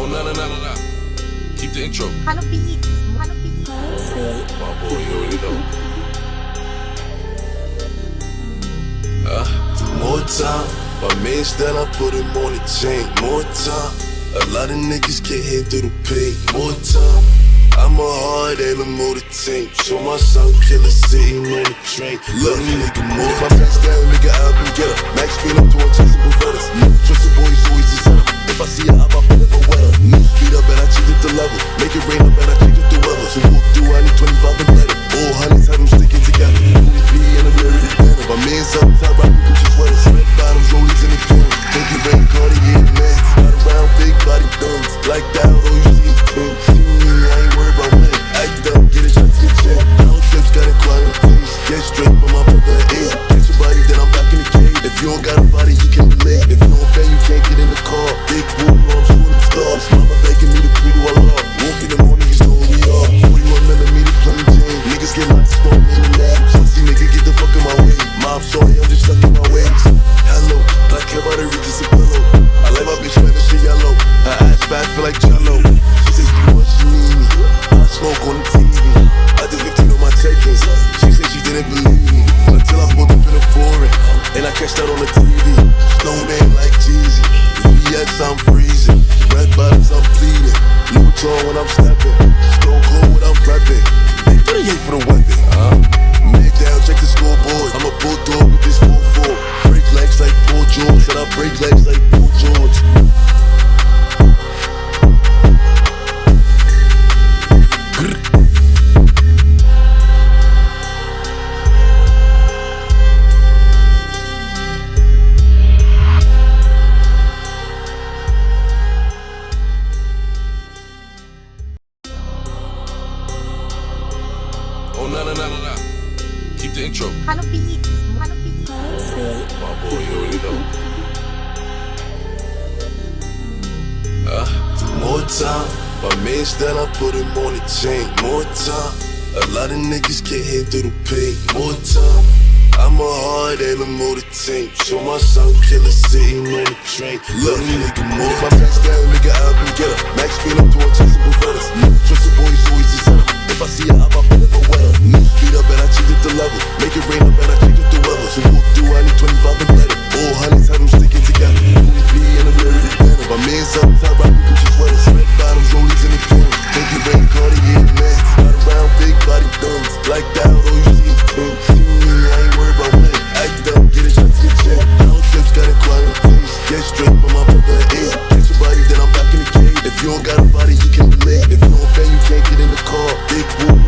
Oh, no. Keep the intro. Halo beat. My boy, you already know. More time. My man still I put him on the chain. More time. A lot of niggas can't handle the pain. More time. I'm a hard animal to tame. Show myself killer sitting on the train. Love me, nigga, move my pants down, nigga, album getter. Max speed, I'm doing chasing Berrettas. Trust the boys, always the center. If I see a up, I put it for weather. Speed up and I change it to level. Make it rain up and I change it to weather. So walk through, I need 25 and better. All hundreds have them sticking together. Be in a mirror, it's better. My man's up top, rockin' Gucci sweaters. Red bottoms, rollies in the corner. Take it rain, Cartier, legs. Got around, big body thumbs. Like that, all you see is twins. See me, I ain't worried about winning. Act up, get a shot to your chin. All trips got inquiring things. Get straight from my brother in. Catch your body, then I'm back in the cage. If you don't got a body, you can relate. If you don't pay, you can't get in the car. Big boom, I'm shooting stars. Mama begging me to pray to Allah. Walk in the morning, you know who we are. 41mm, plain Jane. Niggas get lost, storm in the lab. Pussy nigga, get the fuck in my way. Mom, sorry, I'm just stuck in my ways. Hello, I care about her, it's a pillow. I like my bitch, man, she yellow. Her ass fat, feel like jello. She says she wants, she need me. I smoke on the TV. I did 15 on my takings. She said she didn't believe me until I pulled up in a foreign and I catch that on the TV. Snowman like Jeezy. Yes, I'm freezing. Red bottoms, I'm bleeding. Louis Vuitton when I'm stepping. Stone cold when I'm prepping. They 38 for the weapon. Man down, check the scoreboard. I'm a bulldog with this 4-4. Break legs like Paul George. Said I break legs like Paul George. Oh, no. Keep the intro. Halo beat. My boy, you already know. More time. My man still I put him on the chain. More time. A lot of niggas can't handle the pain. More time. I'm a hard animal to tame. Show myself killer sitting on the train. Love me, nigga, move my pants down, nigga, album getter. Max speed, I'm doing chasing Berrettas. Trust the boys, always the center. If I see a up, I put it for weather. Speed up and I change it to level. Make it rain up and I change it to weather. So walk through, I need 25 and better. All hundreds have them sticking together. Be in a mirror, it's better. My man's up top, rockin' Gucci sweaters. Red bottoms, rollies in the corner. Take it rain, Cartier, legs. Got around, big body thumbs. Like that, all you see is twins. See me, I ain't worried about winning. Act up, get a shot to your chin. All trips got inquiring things. Get straight from my brother in. Catch your body, then I'm back in the cage. If you don't got a body, you can relate. If you don't pay, you can't get in the car. Big boom,